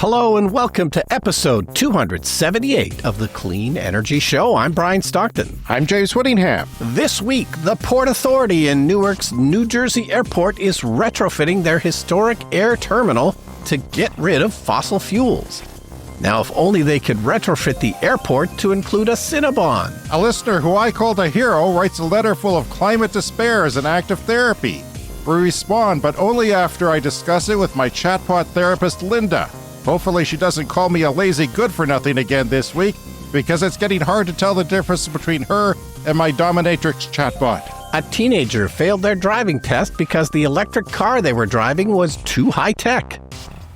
Hello and welcome to episode 278 of the Clean Energy Show. I'm Brian Stockton. I'm James Whittingham. This week, the Port Authority in Newark's New Jersey airport is retrofitting their historic air terminal to get rid of fossil fuels. Now, if only they could retrofit the airport to include a Cinnabon. A listener who I called a hero writes a letter full of climate despair as an act of therapy. We respond, but only after I discuss it with my chatbot therapist, Linda. Hopefully she doesn't call me a lazy good-for-nothing again this week, because it's getting hard to tell the difference between her and my dominatrix chatbot. A teenager failed their driving test because the electric car they were driving was too high-tech.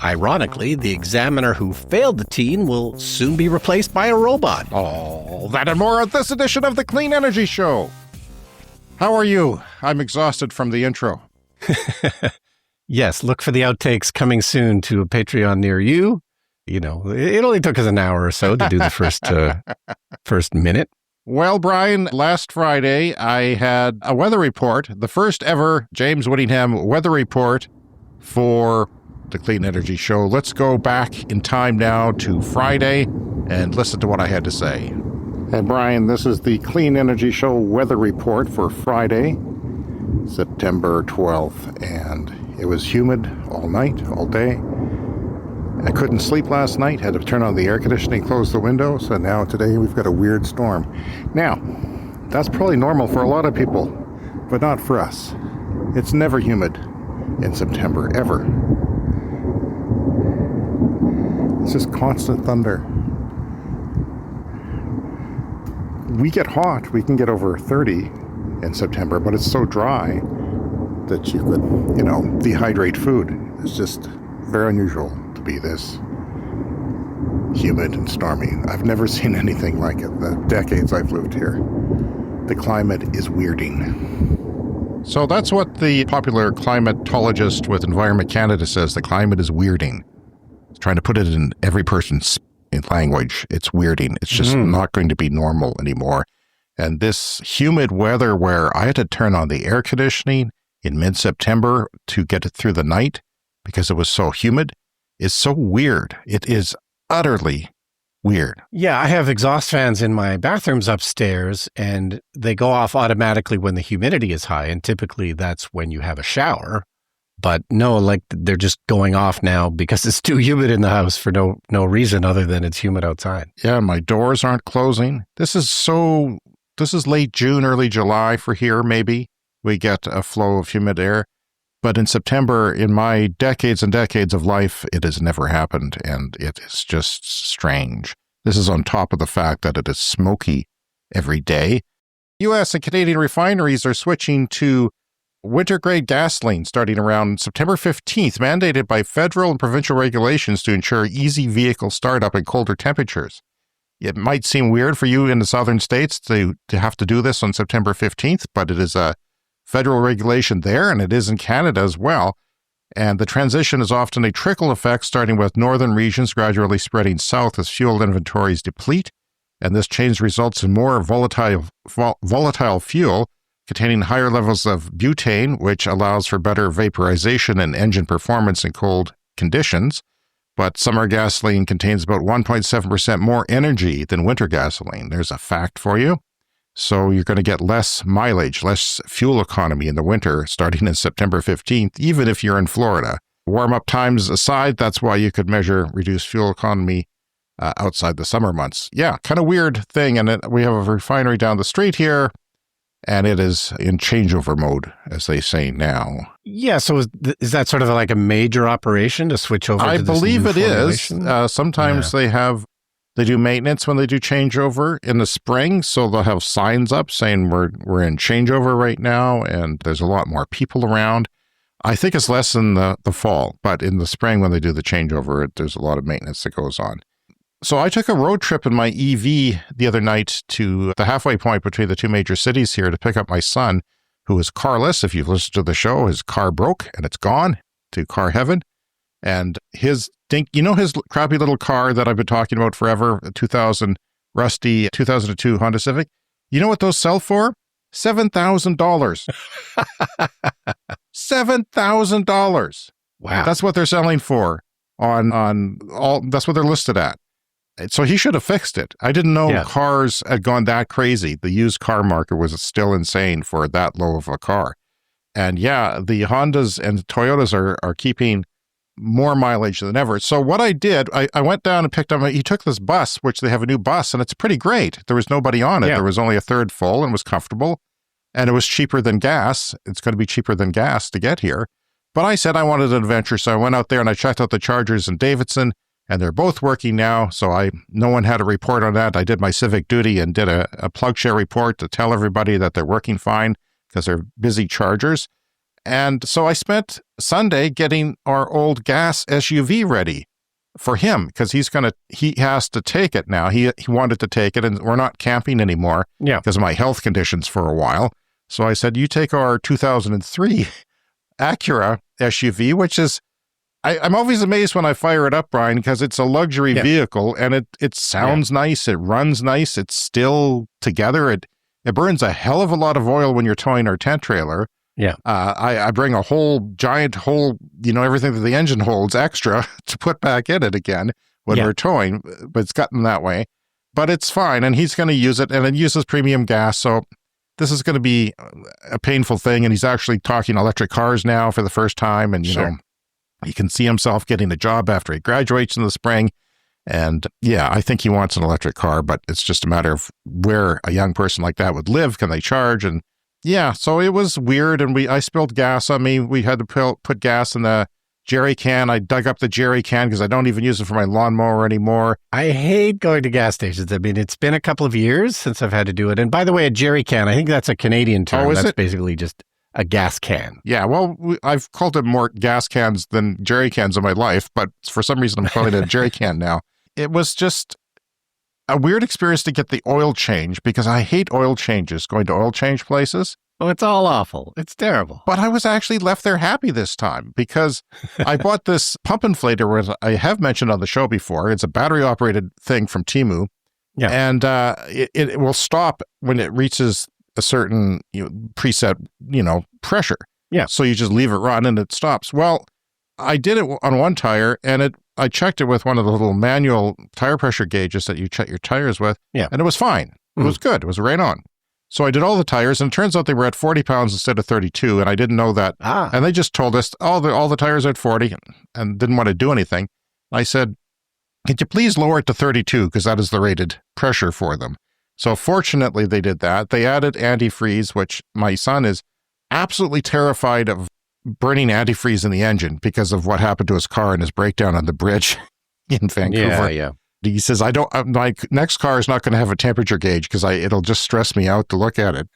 Ironically, the examiner who failed the teen will soon be replaced by a robot. Oh, that and more on this edition of the Clean Energy Show. How are you? I'm exhausted from the intro. Yes, look for the outtakes coming soon to a Patreon near you. You know, it only took us an hour or so to do the first minute. Well, Brian, last Friday I had a weather report, the first ever James Whittingham weather report for the Clean Energy Show. Let's go back in time now to Friday and listen to what I had to say. And Brian, this is the Clean Energy Show weather report for Friday, September 12th, and it was humid all night, all day. I couldn't sleep last night, had to turn on the air conditioning, close the windows, and now today we've got a weird storm. Now, that's probably normal for a lot of people, but not for us. It's never humid in September, ever. It's just constant thunder. We get hot, we can get over 30 in September, but it's so dry that you could, dehydrate food. It's just very unusual to be this humid and stormy. I've never seen anything like it the decades I've lived here. The climate is weirding. So that's what the popular climatologist with Environment Canada says. The climate is weirding. It's trying to put it in every person's language. It's weirding. It's just not going to be normal anymore. And this humid weather where I had to turn on the air conditioning in mid-September to get it through the night because it was so humid is so weird. It is utterly weird. Yeah, I have exhaust fans in my bathrooms upstairs, and they go off automatically when the humidity is high, and typically that's when you have a shower. But no, they're just going off now because it's too humid in the house for no reason other than it's humid outside. Yeah, my doors aren't closing. This is late June, early July for here, maybe. We get a flow of humid air. But in September, in my decades and decades of life, it has never happened, and it is just strange. This is on top of the fact that it is smoky every day. U.S. and Canadian refineries are switching to winter-grade gasoline starting around September 15th, mandated by federal and provincial regulations to ensure easy vehicle startup in colder temperatures. It might seem weird for you in the southern states to have to do this on September 15th, but it is a federal regulation there, and it is in Canada as well. And the transition is often a trickle effect, starting with northern regions gradually spreading south as fuel inventories deplete. And this change results in more volatile fuel containing higher levels of butane, which allows for better vaporization and engine performance in cold conditions. But summer gasoline contains about 1.7% more energy than winter gasoline. There's a fact for you. So you're going to get less mileage, less fuel economy in the winter starting in September 15th, even if you're in Florida. Warm-up times aside, that's why you could measure reduced fuel economy outside the summer months. Yeah, kind of weird thing. And we have a refinery down the street here, and it is in changeover mode, as they say now. Yeah, so is that sort of like a major operation to switch over to this new formulation? I believe it is. Sometimes they do maintenance when they do changeover in the spring, so they'll have signs up saying we're in changeover right now, and there's a lot more people around. I think it's less in the fall, but in the spring when they do the changeover, there's a lot of maintenance that goes on. So I took a road trip in my EV the other night to the halfway point between the two major cities here to pick up my son, who is carless. If you've listened to the show, his car broke and it's gone to car heaven. And his crappy little car that I've been talking about forever, a 2000 rusty 2002 Honda Civic. You know what those sell for? $7,000. $7,000. Wow. That's what they're selling for. on all. That's what they're listed at. So he should have fixed it. I didn't know cars had gone that crazy. The used car market was still insane for that low of a car. And yeah, the Hondas and Toyotas are keeping more mileage than ever. So what I did, I went down and picked up, he took this bus, which they have a new bus, and it's pretty great. There was nobody on it. There was only a third full and was comfortable. And it was cheaper than gas. It's going to be cheaper than gas to get here. But I said I wanted an adventure, so I went out there and I checked out the Chargers in Davidson, and they're both working now. So no one had a report on that. I did my civic duty and did a plug share report to tell everybody that they're working fine because they're busy Chargers. And so I spent Sunday getting our old gas SUV ready for him because he has to take it now. He wanted to take it, and we're not camping anymore because of my health conditions for a while. So I said, you take our 2003 Acura SUV, which is, I'm always amazed when I fire it up, Brian, because it's a luxury vehicle and it sounds nice. It runs nice. It's still together. It burns a hell of a lot of oil when you're towing our tent trailer. Yeah. I bring a whole giant everything that the engine holds extra to put back in it again when we're towing, but it's gotten that way. But it's fine, and he's going to use it, and it uses premium gas, so this is going to be a painful thing, and he's actually talking electric cars now for the first time, and, you know, he can see himself getting a job after he graduates in the spring. And yeah, I think he wants an electric car, but it's just a matter of where a young person like that would live. Can they charge? And yeah, so it was weird, and I spilled gas on me. We had to put gas in the jerry can. I dug up the jerry can because I don't even use it for my lawnmower anymore. I hate going to gas stations. I mean, it's been a couple of years since I've had to do it. And by the way, a jerry can, I think that's a Canadian term. Oh, is that's it? Basically just a gas can. Yeah, well, I've called it more gas cans than jerry cans in my life, but for some reason I'm calling it a jerry can now. It was just a weird experience to get the oil change because I hate oil changes, going to oil change places. Oh, it's all awful. It's terrible. But I was actually left there happy this time because I bought this pump inflator, which I have mentioned on the show before. It's a battery-operated thing from Temu. Yeah. And it will stop when it reaches a certain preset, pressure. Yeah. So you just leave it run and it stops. Well, I did it on one tire, and I checked it with one of the little manual tire pressure gauges that you check your tires with. Yeah. And it was fine. It was good. It was right on. So I did all the tires, and it turns out they were at 40 pounds instead of 32, and I didn't know that. And they just told us, all the tires are at 40, and didn't want to do anything. I said, could you please lower it to 32, because that is the rated pressure for them. So fortunately, they did that. They added antifreeze, which my son is absolutely terrified of burning antifreeze in the engine because of what happened to his car and his breakdown on the bridge in Vancouver. Yeah. He says, my next car is not going to have a temperature gauge because it'll just stress me out to look at it.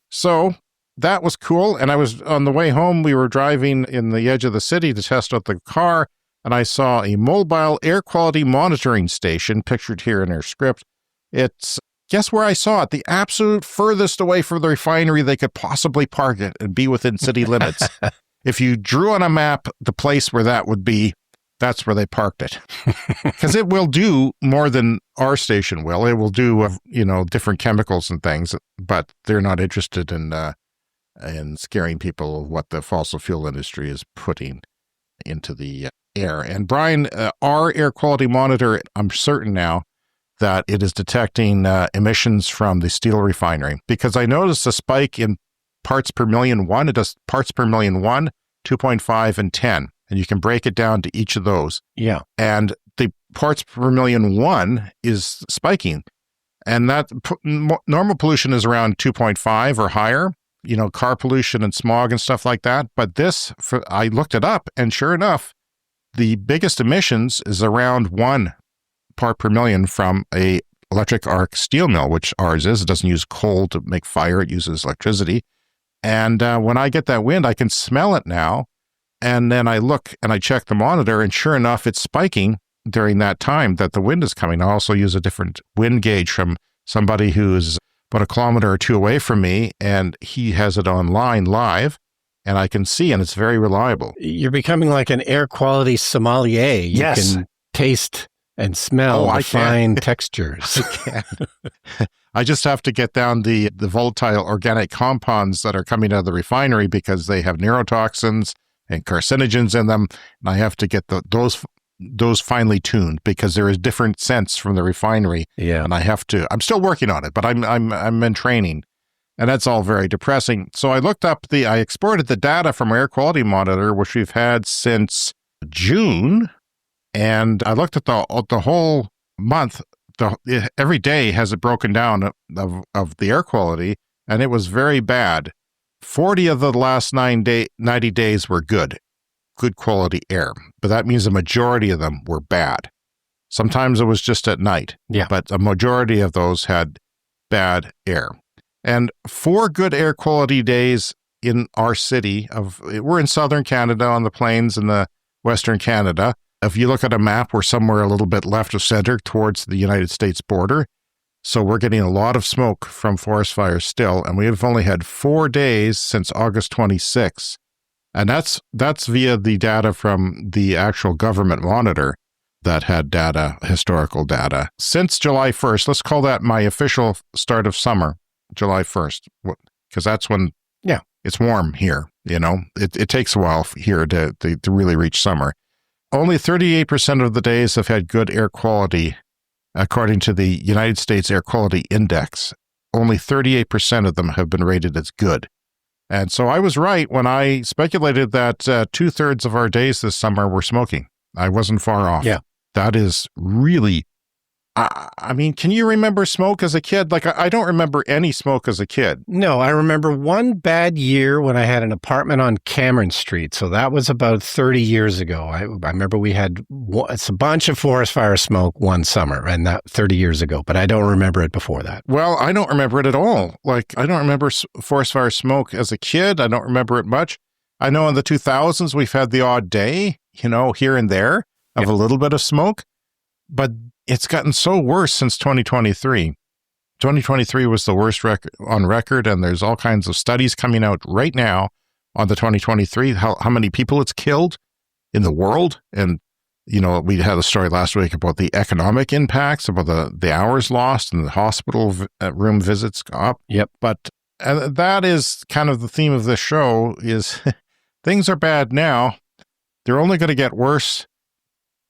So that was cool. And I was on the way home, we were driving in the edge of the city to test out the car. And I saw a mobile air quality monitoring station pictured here in our script. Guess where I saw it? The absolute furthest away from the refinery they could possibly park it and be within city limits. If you drew on a map the place where that would be, that's where they parked it. Because it will do more than our station will. It will do, different chemicals and things, but they're not interested in scaring people of what the fossil fuel industry is putting into the air. And Brian, our air quality monitor, I'm certain now that it is detecting emissions from the steel refinery, because I noticed a spike in parts per million one. It does parts per million 1, 2.5, and 10. And you can break it down to each of those. Yeah. And the parts per million 1 is spiking. And that normal pollution is around 2.5 or higher, car pollution and smog and stuff like that. But I looked it up, and sure enough, the biggest emissions is around 1 part per million from a electric arc steel mill, which ours is. It doesn't use coal to make fire. It uses electricity. And when I get that wind, I can smell it now. And then I look and I check the monitor, and sure enough, it's spiking during that time that the wind is coming. I also use a different wind gauge from somebody who's about 1 kilometer or 2 away from me, and he has it online live, and I can see, and it's very reliable. You're becoming like an air quality sommelier. You can taste and smell the fine textures. I can. I just have to get down the volatile organic compounds that are coming out of the refinery because they have neurotoxins and carcinogens in them. And I have to get those finely tuned because there is different scents from the refinery. Yeah. And I'm still working on it, but I'm in training. And that's all very depressing. So I exported the data from our air quality monitor, which we've had since June. And I looked at the whole month. Every day has it broken down of the air quality, and it was very bad. 40 of the last 90 days were good quality air, but that means a majority of them were bad. Sometimes it was just at night, but a majority of those had bad air. And 4 good air quality days in our city we're in southern Canada on the plains in the western Canada. If you look at a map, we're somewhere a little bit left of center towards the United States border. So we're getting a lot of smoke from forest fires still, and we have only had 4 days since August 26. And that's via the data from the actual government monitor that had historical data. Since July 1st, let's call that my official start of summer, July 1st, because that's when it's warm here. It takes a while here to really reach summer. Only 38% of the days have had good air quality, according to the United States Air Quality Index. Only 38% of them have been rated as good. And so I was right when I speculated that 2/3 of our days this summer were smoking. I wasn't far off. Yeah. That is really... I mean, can you remember smoke as a kid? Like, I don't remember any smoke as a kid. No, I remember one bad year when I had an apartment on Cameron Street. So that was about 30 years ago. I remember we had a bunch of forest fire smoke one summer, and that 30 years ago, but I don't remember it before that. Well, I don't remember it at all. Like, I don't remember forest fire smoke as a kid. I don't remember it much. I know in the 2000s, we've had the odd day, here and there of a little bit of smoke, but it's gotten so worse since 2023. 2023 was the worst on record, and there's all kinds of studies coming out right now on the 2023, how many people it's killed in the world. And, we had a story last week about the economic impacts, about the hours lost and the hospital room visits up. Yep. But that is kind of the theme of this show is things are bad now. They're only going to get worse.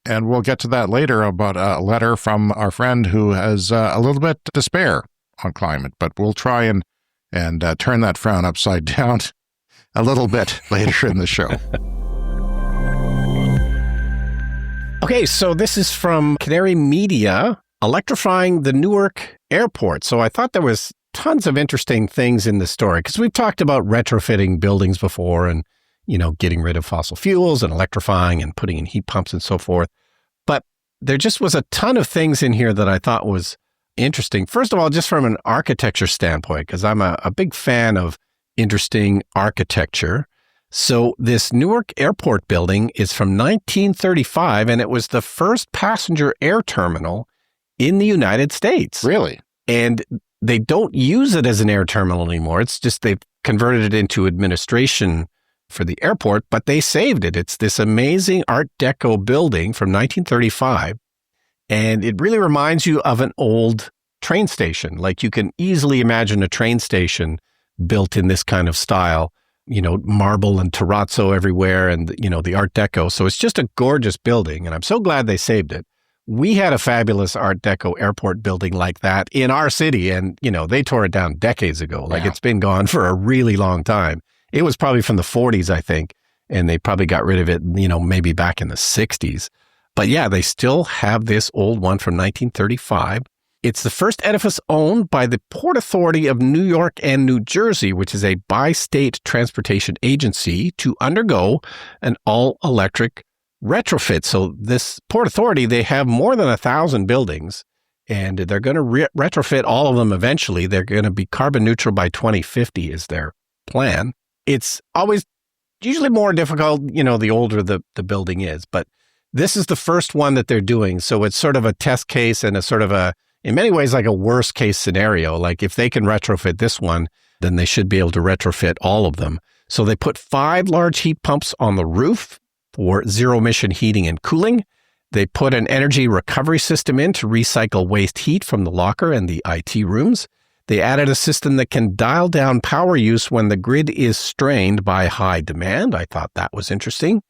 And we'll get to that later about a letter from our friend who has a little bit to despair on climate. But we'll try and turn that frown upside down a little bit later in the show. Okay, so this is from Canary Media, electrifying the Newark airport. So I thought there was tons of interesting things in the story because we've talked about retrofitting buildings before and getting rid of fossil fuels and electrifying and putting in heat pumps and so forth. But there just was a ton of things in here that I thought was interesting. First of all, just from an architecture standpoint, because I'm a big fan of interesting architecture. So this Newark airport building is from 1935, and it was the first passenger air terminal in the United States. Really? And they don't use it as an air terminal anymore. It's just they've converted it into administration for the airport, but they saved it. It's this amazing Art Deco building from 1935, and it really reminds you of an old train station. Like you can easily imagine a train station built in this kind of style, marble and terrazzo everywhere and, the Art Deco. So it's just a gorgeous building, and I'm so glad they saved it. We had a fabulous Art Deco airport building like that in our city, and, they tore it down decades ago. Like It's been gone for a really long time. It was probably from the 40s, I think, and they probably got rid of it, maybe back in the 60s. But yeah, they still have this old one from 1935. It's the first edifice owned by the Port Authority of New York and New Jersey, which is a bi-state transportation agency, to undergo an all-electric retrofit. So this Port Authority, they have more than 1,000 buildings, and they're going to retrofit all of them eventually. They're going to be carbon neutral by 2050 is their plan. It's always usually more difficult, the older the building is, but this is the first one that they're doing. So it's sort of a test case and a sort of in many ways, like a worst case scenario. Like if they can retrofit this one, then they should be able to retrofit all of them. So they put 5 large heat pumps on the roof for zero emission heating and cooling. They put an energy recovery system in to recycle waste heat from the locker and the IT rooms. They added a system that can dial down power use when the grid is strained by high demand. I thought that was interesting.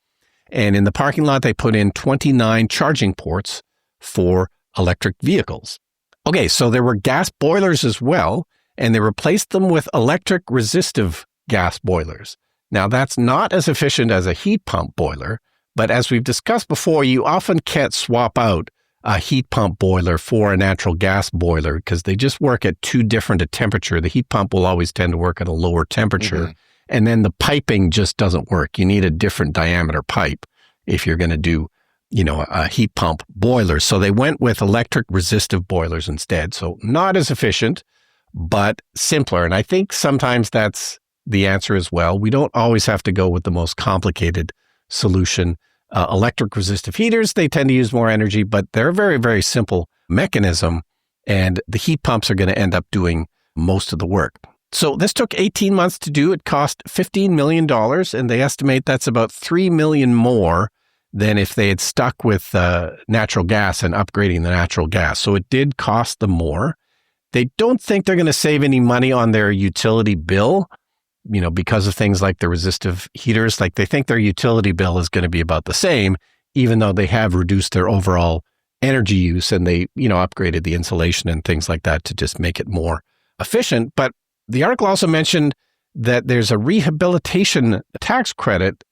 And in the parking lot, they put in 29 charging ports for electric vehicles. Okay, so there were gas boilers as well, and they replaced them with electric resistive gas boilers. Now, that's not as efficient as a heat pump boiler, but as we've discussed before, you often can't swap out a heat pump boiler for a natural gas boiler because they just work at too different a temperature. The heat pump will always tend to work at a lower temperature, and then the piping just doesn't work. You need a different diameter pipe if you're going to do, a heat pump boiler. So they went with electric resistive boilers instead. So not as efficient, but simpler. And I think sometimes that's the answer as well. We don't always have to go with the most complicated solution. Electric resistive heaters, they tend to use more energy, but they're a very, very simple mechanism. And the heat pumps are going to end up doing most of the work. So this took 18 months to do. It cost $15 million, and they estimate that's about $3 million more than if they had stuck with natural gas and upgrading the natural gas. So it did cost them more. They don't think they're going to save any money on their utility bill, because of things like the resistive heaters. Like they think their utility bill is going to be about the same, even though they have reduced their overall energy use and they, upgraded the insulation and things like that to just make it more efficient. But the article also mentioned that there's a rehabilitation tax credit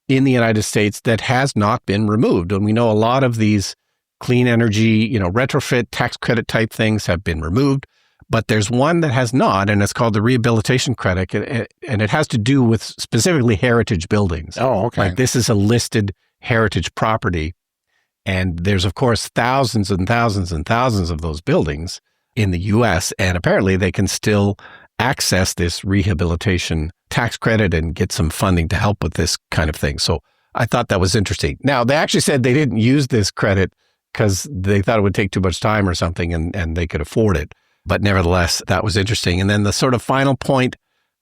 in the United States that has not been removed. And we know a lot of these clean energy, retrofit tax credit type things have been removed, but there's one that has not, and it's called the rehabilitation credit, and it has to do with specifically heritage buildings. Oh, okay. Like this is a listed heritage property, and there's, of course, thousands and thousands and thousands of those buildings in the U.S., and apparently they can still access this rehabilitation tax credit and get some funding to help with this kind of thing. So I thought that was interesting. Now, they actually said they didn't use this credit because they thought it would take too much time or something, and they could afford it. But nevertheless, that was interesting. And then the sort of final point,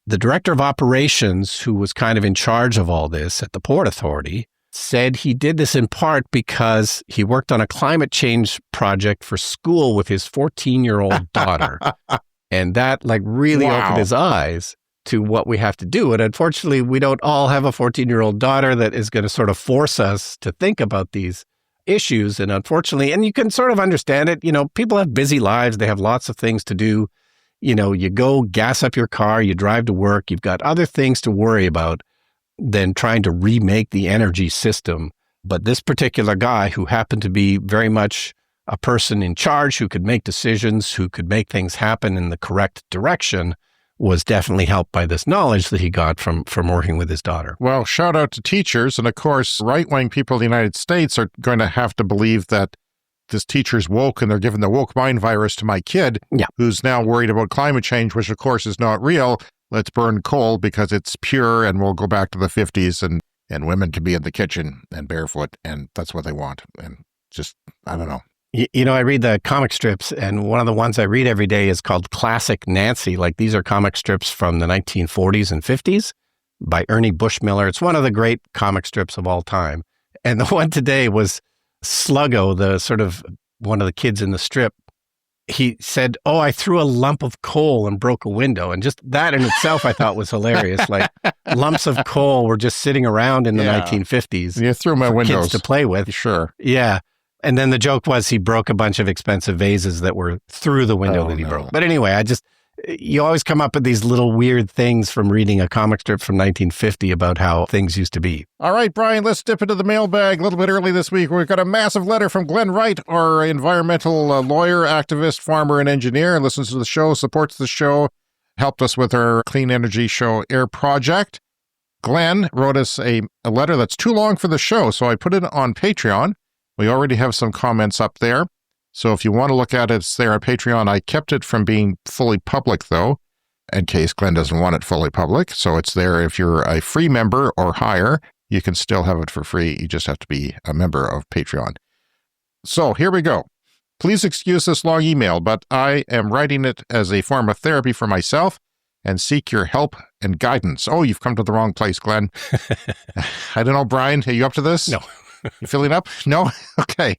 the director of operations, who was kind of in charge of all this at the Port Authority, said he did this in part because he worked on a climate change project for school with his 14-year-old daughter. And that really opened his eyes to what we have to do. And unfortunately, we don't all have a 14-year-old daughter that is going to sort of force us to think about these issues. And unfortunately, and you can sort of understand it, people have busy lives. They have lots of things to do. You go gas up your car, you drive to work, you've got other things to worry about than trying to remake the energy system. But this particular guy, who happened to be very much a person in charge, who could make decisions, who could make things happen in the correct direction, was definitely helped by this knowledge that he got from working with his daughter. Well, shout out to teachers. And of course, right-wing people in the United States are going to have to believe that this teacher's woke and they're giving the woke mind virus to my kid, who's now worried about climate change, which of course is not real. Let's burn coal because it's pure and we'll go back to the 50s and women can be in the kitchen and barefoot and that's what they want. And just, I don't know. I read the comic strips, and one of the ones I read every day is called Classic Nancy. Like these are comic strips from the 1940s and 50s by Ernie Bushmiller. It's one of the great comic strips of all time. And the one today was Sluggo, the sort of one of the kids in the strip. He said, "Oh, I threw a lump of coal and broke a window." And just that in itself, I thought was hilarious. Like lumps of coal were just sitting around in the 1950s. And you threw my windows kids to play with. Sure. Yeah. And then the joke was he broke a bunch of expensive vases that were through the window that he broke. But anyway, you always come up with these little weird things from reading a comic strip from 1950 about how things used to be. All right, Brian, let's dip into the mailbag a little bit early this week. We've got a massive letter from Glenn Wright, our environmental lawyer, activist, farmer, and engineer, and listens to the show, supports the show, helped us with our Clean Energy Show Air project. Glenn wrote us a letter that's too long for the show, so I put it on Patreon. We already have some comments up there. So if you want to look at it, it's there on Patreon. I kept it from being fully public, though, in case Glenn doesn't want it fully public. So it's there. If you're a free member or higher, you can still have it for free. You just have to be a member of Patreon. So here we go. Please excuse this long email, but I am writing it as a form of therapy for myself and seek your help and guidance. Oh, you've come to the wrong place, Glenn. I don't know, Brian, are you up to this? No. You filling up? No? Okay.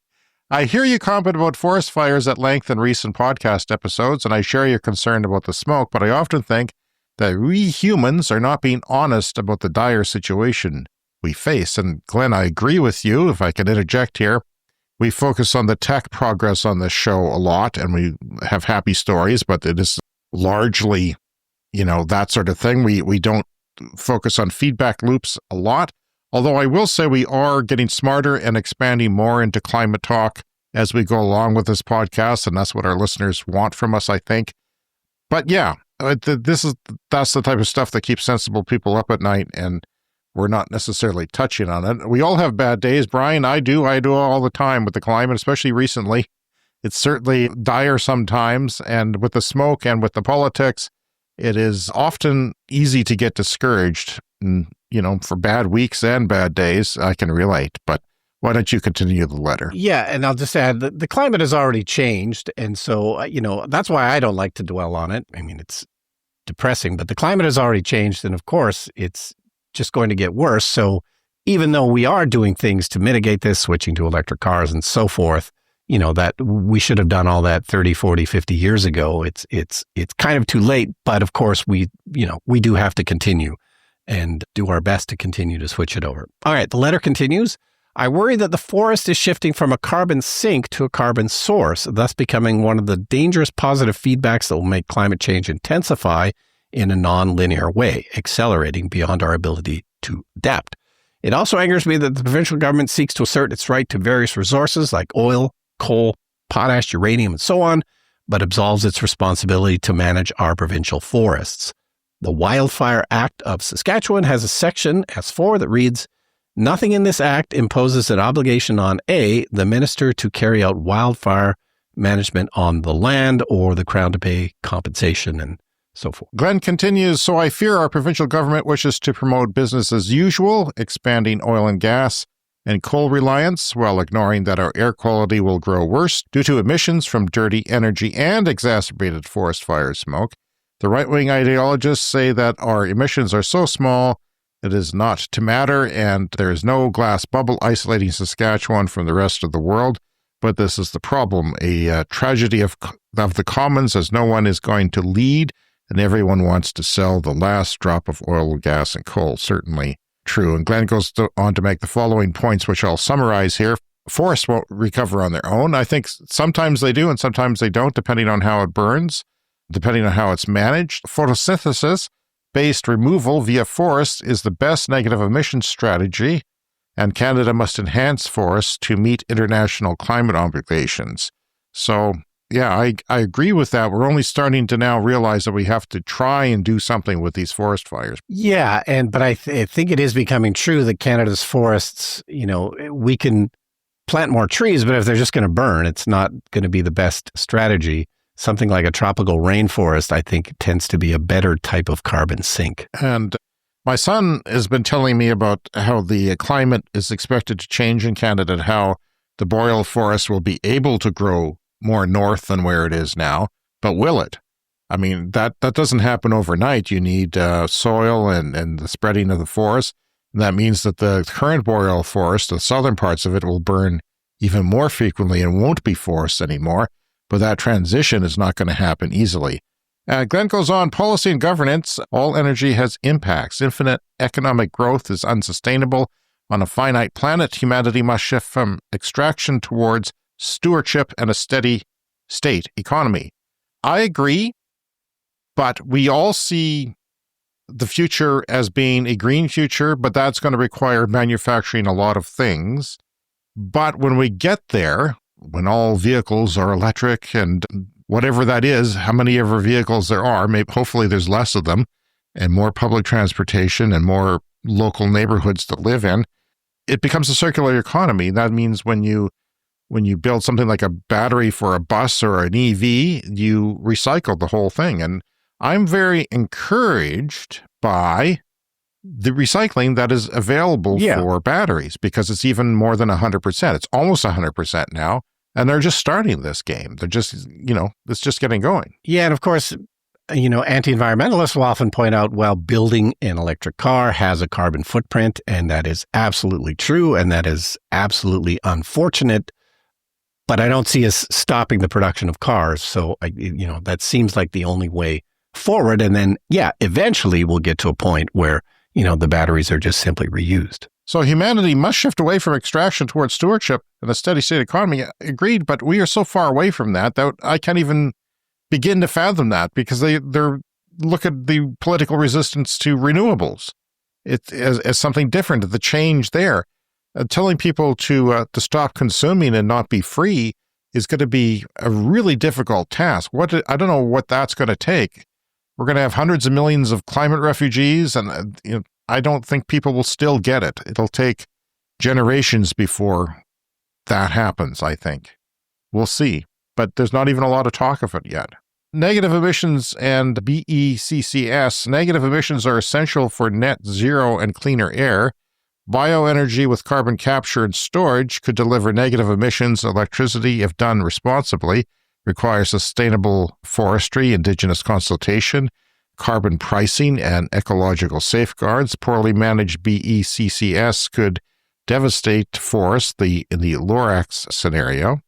I hear you comment about forest fires at length in recent podcast episodes, and I share your concern about the smoke, but I often think that we humans are not being honest about the dire situation we face. And Glenn, I agree with you. If I can interject here, we focus on the tech progress on this show a lot, and we have happy stories, but it is largely, that sort of thing. We don't focus on feedback loops a lot, although I will say we are getting smarter and expanding more into climate talk as we go along with this podcast, and that's what our listeners want from us, I think. But yeah, that's the type of stuff that keeps sensible people up at night, and we're not necessarily touching on it. We all have bad days, Brian. I do all the time with the climate, especially recently. It's certainly dire sometimes, and with the smoke and with the politics, it is often easy to get discouraged. And, for bad weeks and bad days, I can relate. But why don't you continue the letter? Yeah, and I'll just add that the climate has already changed, and so, that's why I don't like to dwell on it. I mean, it's depressing, but the climate has already changed, and of course, it's just going to get worse. So even though we are doing things to mitigate this, switching to electric cars and so forth, that we should have done all that 30, 40, 50 years ago. It's kind of too late, but of course we do have to continue and do our best to continue to switch it over. All right, the letter continues. I worry that the forest is shifting from a carbon sink to a carbon source, thus becoming one of the dangerous positive feedbacks that will make climate change intensify in a non-linear way, accelerating beyond our ability to adapt. It also angers me that the provincial government seeks to assert its right to various resources like oil, coal, potash, uranium, and so on, but absolves its responsibility to manage our provincial forests. The Wildfire Act of Saskatchewan has a section, S4, that reads, nothing in this act imposes an obligation on A, the minister to carry out wildfire management on the land or the Crown to pay compensation and so forth. Glenn continues, so I fear our provincial government wishes to promote business as usual, expanding oil and gas and coal reliance, while ignoring that our air quality will grow worse due to emissions from dirty energy and exacerbated forest fire smoke. The right-wing ideologists say that our emissions are so small, it is not to matter, and there is no glass bubble isolating Saskatchewan from the rest of the world. But this is the problem, a tragedy of the commons, as no one is going to lead, and everyone wants to sell the last drop of oil, gas, and coal. Certainly true. And Glenn goes on to make the following points, which I'll summarize here. Forests won't recover on their own. I think sometimes they do and sometimes they don't, depending on how it burns, depending on how it's managed. Photosynthesis-based removal via forests is the best negative emissions strategy, and Canada must enhance forests to meet international climate obligations. So, yeah, I agree with that. We're only starting to now realize that we have to try and do something with these forest fires. Yeah, but I think it is becoming true that Canada's forests, we can plant more trees, but if they're just going to burn, it's not going to be the best strategy. Something like a tropical rainforest, I think, tends to be a better type of carbon sink. And my son has been telling me about how the climate is expected to change in Canada, and how the boreal forest will be able to grow more north than where it is now. But will it? I mean, that doesn't happen overnight. You need soil and the spreading of the forest. And that means that the current boreal forest, the southern parts of it, will burn even more frequently and won't be forests anymore. But that transition is not going to happen easily. Glenn goes on, policy and governance, all energy has impacts. Infinite economic growth is unsustainable. On a finite planet, humanity must shift from extraction towards stewardship and a steady state economy. I agree, but we all see the future as being a green future, but that's going to require manufacturing a lot of things. But when we get there, when all vehicles are electric and whatever that is, how many ever vehicles there are, hopefully there's less of them, and more public transportation and more local neighborhoods to live in, it becomes a circular economy. That means when you build something like a battery for a bus or an EV, you recycle the whole thing. And I'm very encouraged by the recycling that is available for batteries, because it's even more than 100%. It's almost 100% now. And they're just starting this game. They're just, it's just getting going. Yeah. And of course, anti-environmentalists will often point out, well, building an electric car has a carbon footprint, and that is absolutely true. And that is absolutely unfortunate. But I don't see us stopping the production of cars. So, that seems like the only way forward. And then, eventually we'll get to a point where, the batteries are just simply reused. So humanity must shift away from extraction towards stewardship and a steady state economy. Agreed, but we are so far away from that I can't even begin to fathom that, because they're look at the political resistance to renewables as something different, the change there. Telling people to stop consuming and not be free is going to be a really difficult task. I don't know what that's going to take. We're going to have hundreds of millions of climate refugees, and I don't think people will still get it. It'll take generations before that happens, I think. We'll see. But there's not even a lot of talk of it yet. Negative emissions and BECCS. Negative emissions are essential for net zero and cleaner air. Bioenergy with carbon capture and storage could deliver negative emissions electricity if done responsibly. Requires sustainable forestry, indigenous consultation, carbon pricing, and ecological safeguards. Poorly managed BECCS could devastate forests in the Lorax scenario.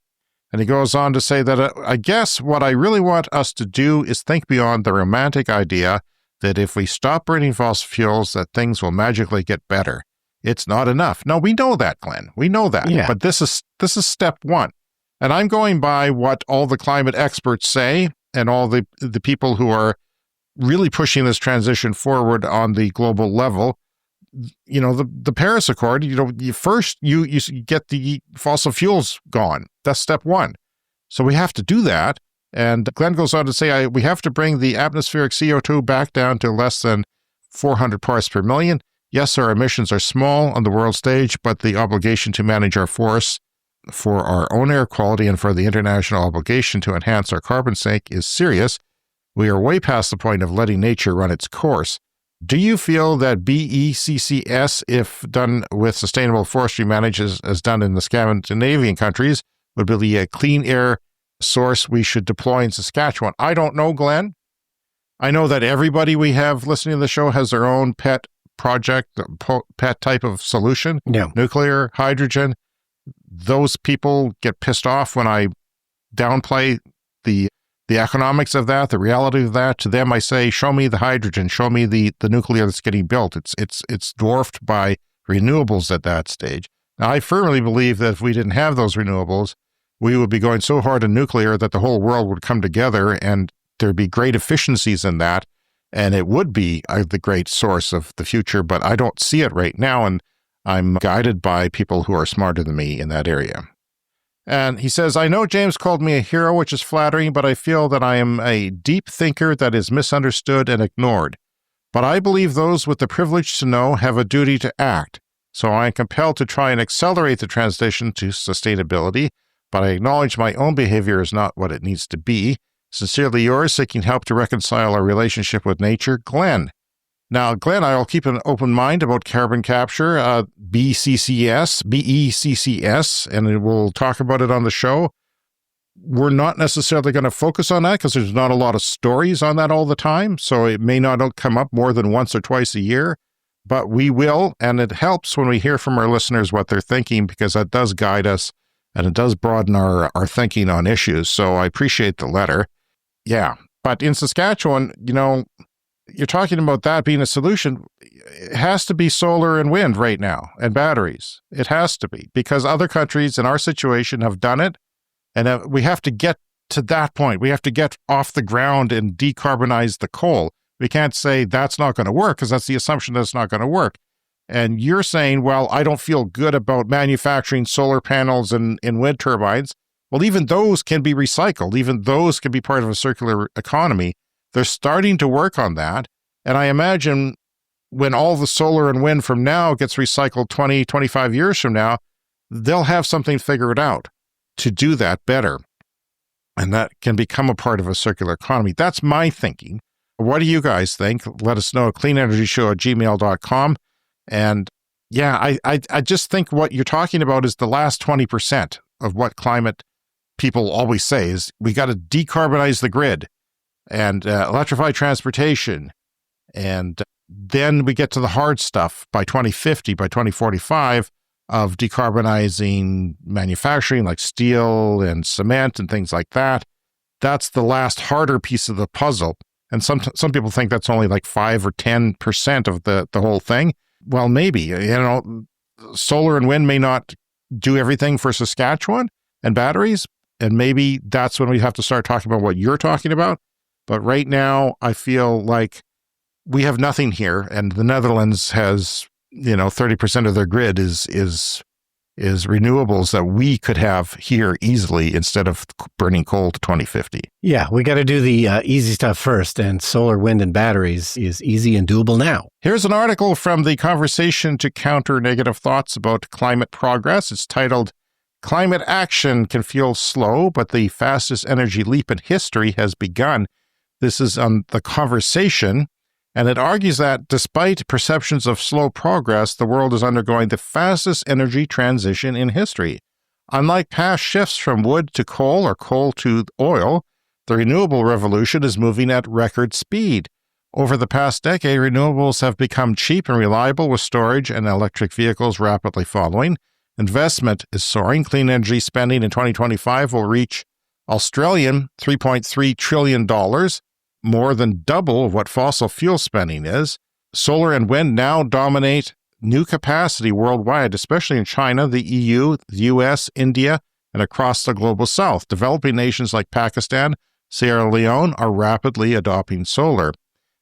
And he goes on to say that, I guess what I really want us to do is think beyond the romantic idea that if we stop burning fossil fuels, that things will magically get better. It's not enough. No, we know that, Glenn. We know that. Yeah. But this is step one. And I'm going by what all the climate experts say and all the people who are really pushing this transition forward on the global level. The Paris Accord, first you get the fossil fuels gone. That's step one. So we have to do that. And Glenn goes on to say, we have to bring the atmospheric CO2 back down to less than 400 parts per million. Yes, our emissions are small on the world stage, but the obligation to manage our forests for our own air quality and for the international obligation to enhance our carbon sink is serious. We are way past the point of letting nature run its course. Do you feel that BECCS, if done with sustainable forestry management as done in the Scandinavian countries, would be a clean air source we should deploy in Saskatchewan? I don't know, Glenn. I know that everybody we have listening to the show has their own pet project, pet type of solution. Yeah. Nuclear, hydrogen. Those people get pissed off when I downplay the economics of that, the reality of that. To them, I say, show me the hydrogen, show me the nuclear that's getting built. It's dwarfed by renewables at that stage. Now, I firmly believe that if we didn't have those renewables, we would be going so hard in nuclear that the whole world would come together and there'd be great efficiencies in that. And it would be the great source of the future, but I don't see it right now. And I'm guided by people who are smarter than me in that area. And he says, I know James called me a hero, which is flattering, but I feel that I am a deep thinker that is misunderstood and ignored. But I believe those with the privilege to know have a duty to act. So I am compelled to try and accelerate the transition to sustainability, but I acknowledge my own behavior is not what it needs to be. Sincerely yours, seeking help to reconcile our relationship with nature, Glenn. Now, Glenn, I'll keep an open mind about carbon capture, BECCS, and we'll talk about it on the show. We're not necessarily going to focus on that because there's not a lot of stories on that all the time, so it may not come up more than once or twice a year, but we will, and it helps when we hear from our listeners what they're thinking because that does guide us and it does broaden our thinking on issues, so I appreciate the letter. Yeah, but in Saskatchewan, you're talking about that being a solution. It has to be solar and wind right now and batteries. It has to be because other countries in our situation have done it. And we have to get to that point. We have to get off the ground and decarbonize the coal. We can't say that's not going to work because that's the assumption that it's not going to work. And you're saying, well, I don't feel good about manufacturing solar panels and wind turbines. Well, even those can be recycled. Even those can be part of a circular economy. They're starting to work on that. And I imagine when all the solar and wind from now gets recycled 20, 25 years from now, they'll have something figured out to do that better. And that can become a part of a circular economy. That's my thinking. What do you guys think? Let us know at cleanenergyshow@gmail.com. And yeah, I just think what you're talking about is the last 20% of what climate people always say is we got to decarbonize the grid and electrify transportation. And then we get to the hard stuff by 2050, by 2045. of decarbonizing manufacturing like steel and cement and things like that. That's the last harder piece of the puzzle. And some people think that's only like 5 or 10% of the whole thing. Well, maybe, solar and wind may not do everything for Saskatchewan and batteries. And maybe that's when we have to start talking about what you're talking about. But right now, I feel like we have nothing here. And the Netherlands has, 30% of their grid is renewables that we could have here easily instead of burning coal to 2050. Yeah, we got to do the easy stuff first, and solar, wind, and batteries is easy and doable now. Here's an article from the Conversation to Counter Negative Thoughts About Climate Progress. It's titled, Climate Action Can Feel Slow, but the Fastest Energy Leap in History Has Begun. This is on The Conversation, and it argues that despite perceptions of slow progress, the world is undergoing the fastest energy transition in history. Unlike past shifts from wood to coal or coal to oil, the renewable revolution is moving at record speed. Over the past decade, renewables have become cheap and reliable, with storage and electric vehicles rapidly following. Investment is soaring. Clean energy spending in 2025 will reach Australian $3.3 trillion, more than double what fossil fuel spending is. Solar and wind now dominate new capacity worldwide, especially in China, the EU, the US, India, and across the global south. Developing nations like Pakistan, Sierra Leone are rapidly adopting solar.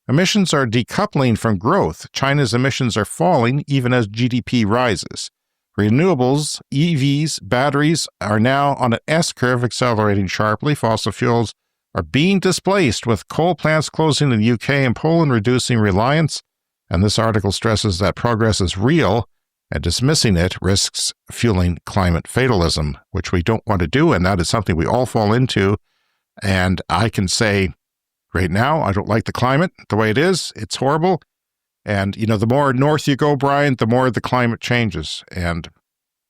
Emissions are decoupling from growth. China's emissions are falling even as GDP rises. Renewables, EVs, batteries are now on an S-curve, accelerating sharply. Fossil fuels are being displaced, with coal plants closing in the UK and Poland reducing reliance. And this article stresses that progress is real, and dismissing it risks fueling climate fatalism, which we don't want to do, and that is something we all fall into. And I can say right now, I don't like the climate the way it is. It's horrible. And, the more north you go, Brian, the more the climate changes. And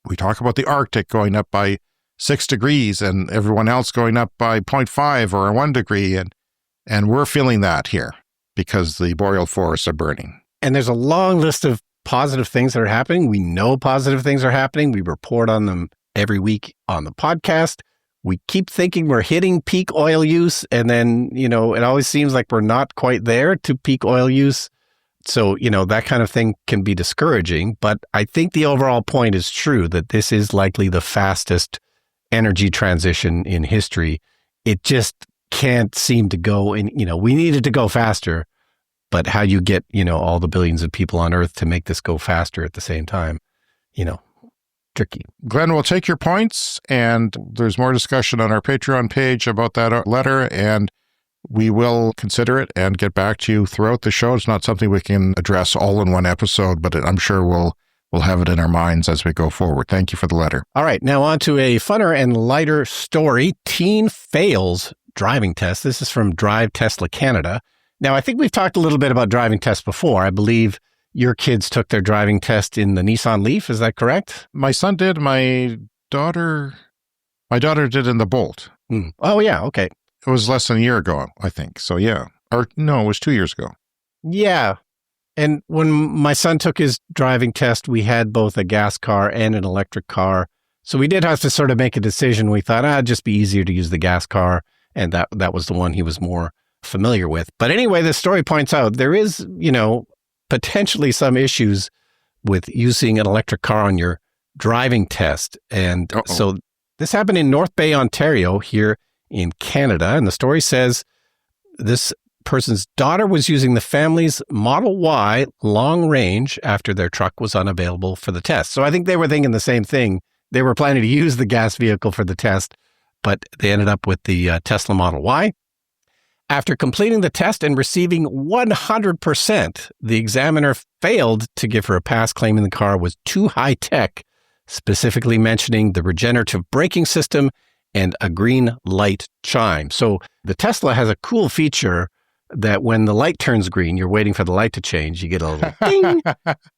we talk about the Arctic going up by 6 degrees and everyone else going up by 0.5 or 1 degree. And we're feeling that here because the boreal forests are burning. And there's a long list of positive things that are happening. We know positive things are happening. We report on them every week on the podcast. We keep thinking we're hitting peak oil use. And then, it always seems like we're not quite there to peak oil use. So, that kind of thing can be discouraging. But I think the overall point is true, that this is likely the fastest energy transition in history. It just can't seem to go in, we need it to go faster, but how you get, all the billions of people on Earth to make this go faster at the same time, tricky. Glenn, we'll take your points, and there's more discussion on our Patreon page about that letter, and we will consider it and get back to you throughout the show. It's not something we can address all in one episode, but I'm sure we'll have it in our minds as we go forward. Thank you for the letter. All right, now on to a funner and lighter story. Teen fails driving test. This is from Drive Tesla Canada. Now, I think we've talked a little bit about driving tests before. I believe your kids took their driving test in the Nissan Leaf. Is that correct? My son did. My daughter did in the Bolt. Oh, yeah. Okay. It was less than a year ago, I think. So, yeah. Or no, it was 2 years ago. Yeah. And when my son took his driving test, we had both a gas car and an electric car. So we did have to sort of make a decision. We thought, it'd just be easier to use the gas car. And that was the one he was more familiar with. But anyway, the story points out there is, potentially some issues with using an electric car on your driving test. And so this happened in North Bay, Ontario, here in Canada. And the story says this person's daughter was using the family's Model Y long range after their truck was unavailable for the test. So I think they were thinking the same thing. They were planning to use the gas vehicle for the test, but they ended up with the Tesla Model Y. After completing the test and receiving 100%, the examiner failed to give her a pass, claiming the car was too high-tech, specifically mentioning the regenerative braking system and a green light chime. So the Tesla has a cool feature that when the light turns green, you're waiting for the light to change, you get a little ding.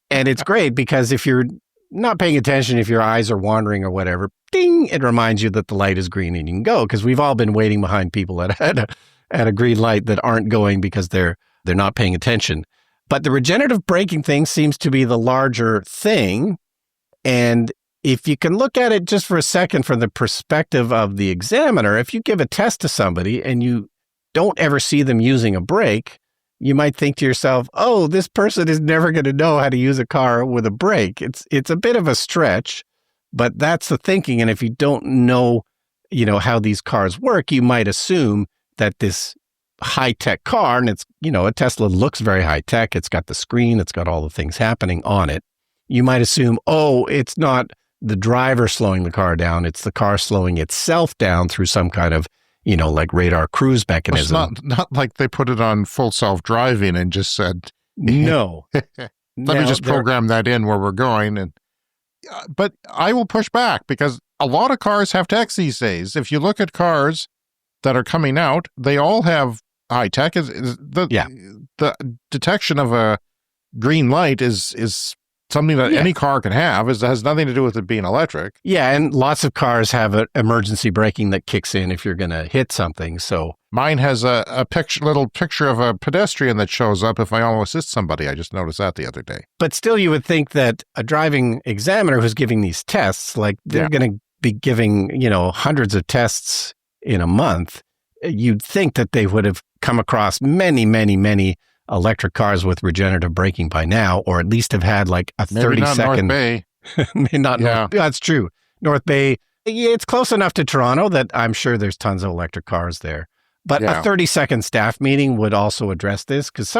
And it's great because if you're not paying attention, if your eyes are wandering or whatever, ding, it reminds you that the light is green and you can go, because we've all been waiting behind people at a green light that aren't going because they're not paying attention. But the regenerative braking thing seems to be the larger thing. And if you can look at it just for a second from the perspective of the examiner, if you give a test to somebody and you don't ever see them using a brake, you might think to yourself, oh, this person is never going to know how to use a car with a brake. It's a bit of a stretch, but that's the thinking. And if you don't know, how these cars work, you might assume that this high-tech car, and it's, a Tesla looks very high-tech. It's got the screen. It's got all the things happening on it. You might assume, oh, it's not the driver slowing the car down. It's the car slowing itself down through some kind of, like radar cruise mechanism. It's not like they put it on full self-driving and just said, no. Let me just program that in where we're going. But I will push back because a lot of cars have tech these days. If you look at cars that are coming out, they all have high tech. The detection of a green light is something that any car can have. It has nothing to do with it being electric. Yeah, and lots of cars have an emergency braking that kicks in if you're going to hit something. So mine has a little picture of a pedestrian that shows up if I almost hit somebody. I just noticed that the other day. But still, you would think that a driving examiner who's giving these tests, like they're going to be giving, hundreds of tests in a month. You'd think that they would have come across many, many, many electric cars with regenerative braking by now, or at least have had like a 30-second. North Bay. That's true. North Bay, it's close enough to Toronto that I'm sure there's tons of electric cars there. But a 30-second staff meeting would also address this because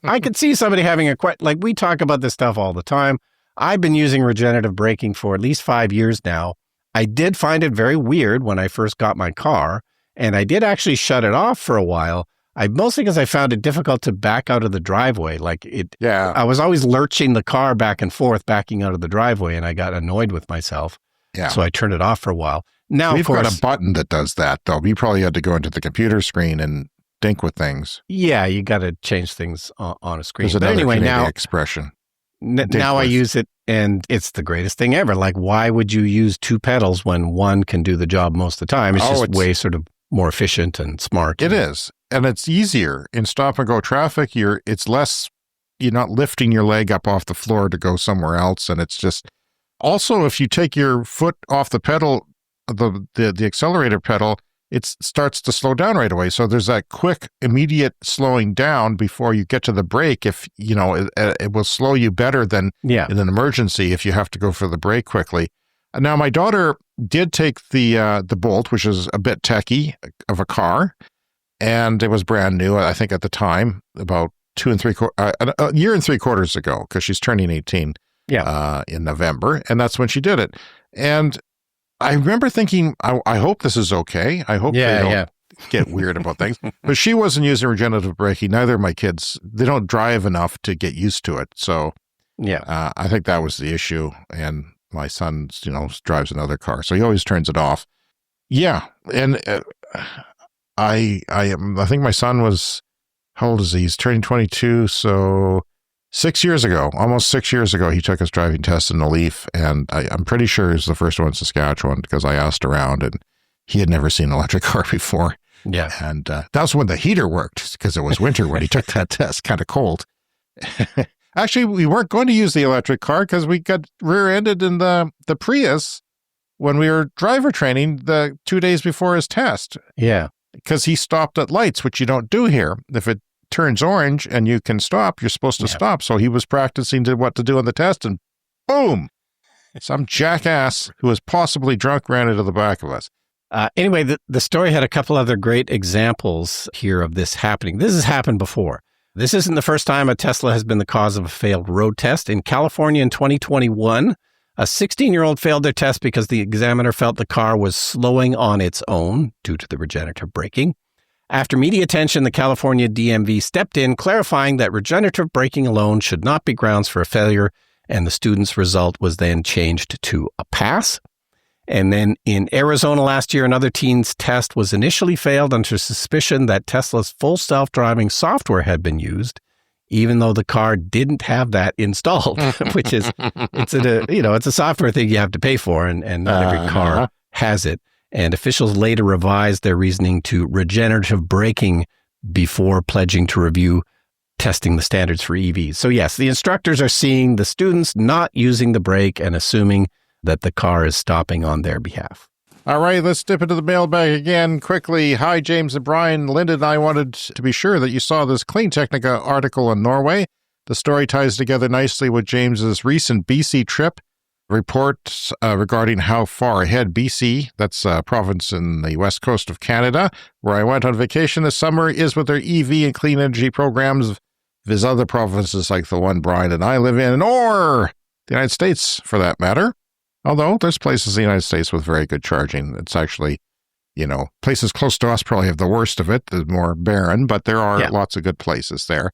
I could see somebody having like we talk about this stuff all the time. I've been using regenerative braking for at least 5 years now. I did find it very weird when I first got my car, and I did actually shut it off for a while. Mostly because I found it difficult to back out of the driveway. I was always lurching the car back and forth, backing out of the driveway, and I got annoyed with myself. Yeah. So I turned it off for a while. Now, we've got a button that does that, though. You probably had to go into the computer screen and dink with things. Yeah, you got to change things on a screen. There's another Canadian expression. Now I use it, and it's the greatest thing ever. Like, why would you use two pedals when one can do the job most of the time? It's just way sort of more efficient and smart. It is. And it's easier in stop and go traffic. You're not lifting your leg up off the floor to go somewhere else. And it's just also, if you take your foot off the pedal, the accelerator pedal, it starts to slow down right away. So there's that quick, immediate slowing down before you get to the brake. If it will slow you better than in an emergency if you have to go for the brake quickly. Now, my daughter did take the Bolt, which is a bit techy of a car. And it was brand new, I think, at the time, about a year and 3/4 ago, because she's turning 18 in November. And that's when she did it. And I remember thinking, I hope this is okay. I hope they don't get weird about things. But she wasn't using regenerative braking. Neither of my kids. They don't drive enough to get used to it. So I think that was the issue. And my son, drives another car. So he always turns it off. Yeah. And I think my son was, how old is he? He's turning 22. So almost 6 years ago, he took his driving test in the Leaf. And I'm pretty sure he was the first one in Saskatchewan because I asked around and he had never seen an electric car before. Yeah. And that was when the heater worked because it was winter when he took that test, kind of cold. Actually, we weren't going to use the electric car because we got rear-ended in the Prius when we were driver training the 2 days before his test. Yeah. Because he stopped at lights, which you don't do here. If it turns orange and you can stop, you're supposed to stop. So he was practicing what to do on the test, and boom, some jackass who was possibly drunk ran into the back of us. Anyway, the story had a couple other great examples here of this happening. This has happened before. This isn't the first time a Tesla has been the cause of a failed road test. In California in 2021, a 16-year-old failed their test because the examiner felt the car was slowing on its own due to the regenerative braking. After media attention, the California DMV stepped in, clarifying that regenerative braking alone should not be grounds for a failure, and the student's result was then changed to a pass. And then in Arizona last year, another teen's test was initially failed under suspicion that Tesla's full self-driving software had been used, even though the car didn't have that installed, which is, it's a software thing you have to pay for, and not every car has it. And officials later revised their reasoning to regenerative braking before pledging to review testing the standards for EVs. So yes, the instructors are seeing the students not using the brake and assuming that the car is stopping on their behalf. All right, let's dip into the mailbag again quickly. Hi, James and Brian. Linda and I wanted to be sure that you saw this Clean Technica article on Norway. The story ties together nicely with James's recent BC trip. Reports regarding how far ahead BC, that's a province in the west coast of Canada, where I went on vacation this summer, is with their EV and clean energy programs. Visit other provinces like the one Brian and I live in, or the United States for that matter. Although there's places in the United States with very good charging. It's actually, places close to us probably have the worst of it, the more barren, but there are lots of good places there.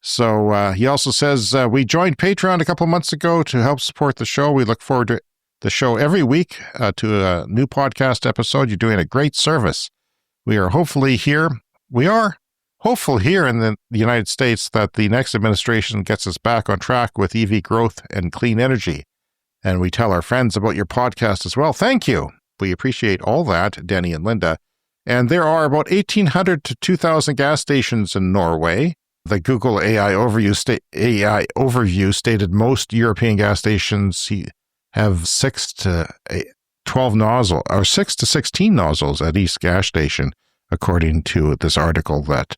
So he also says, we joined Patreon a couple months ago to help support the show. We look forward to the show every week to a new podcast episode. You're doing a great service. We are hopeful here in the United States that the next administration gets us back on track with EV growth and clean energy. And we tell our friends about your podcast as well. Thank you. We appreciate all that, Denny and Linda. And there are about 1,800 to 2,000 gas stations in Norway. The Google AI overview stated most European gas stations have 6 to 12 nozzles, or 6 to 16 nozzles at each gas station, according to this article that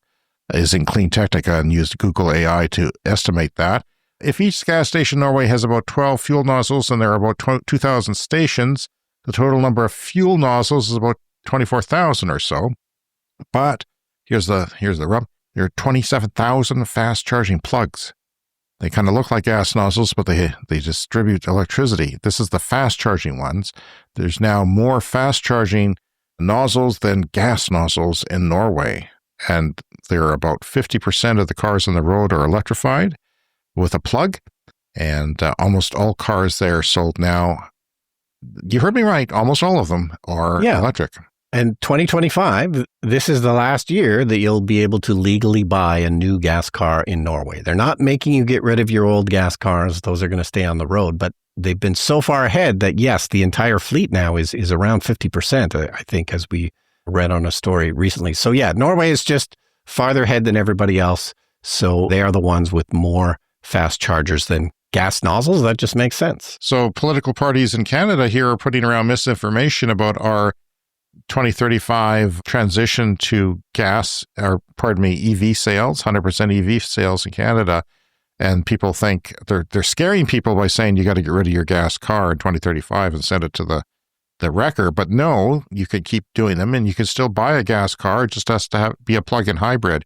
is in Clean Technica and used Google AI to estimate that. If each gas station in Norway has about 12 fuel nozzles and there are about 2,000 stations, the total number of fuel nozzles is about 24,000 or so. But here's the rub. There are 27,000 fast charging plugs. They kind of look like gas nozzles, but they distribute electricity. This is the fast charging ones. There's now more fast charging nozzles than gas nozzles in Norway. And there are about 50% of the cars on the road are electrified with a plug. And almost all cars there sold now, you heard me right, almost all of them are electric. And 2025, this is the last year that you'll be able to legally buy a new gas car in Norway. They're not making you get rid of your old gas cars. Those are going to stay on the road. But they've been so far ahead that, yes, the entire fleet now is around 50%, I think, as we read on a story recently. So, yeah, Norway is just farther ahead than everybody else. So they are the ones with more fast chargers than gas nozzles. That just makes sense. So political parties in Canada here are putting around misinformation about our 2035 transition to EV sales, 100% EV sales in Canada. And people think they're scaring people by saying you got to get rid of your gas car in 2035 and send it to the wrecker. But no, you could keep doing them and you can still buy a gas car. It just has to be a plug-in hybrid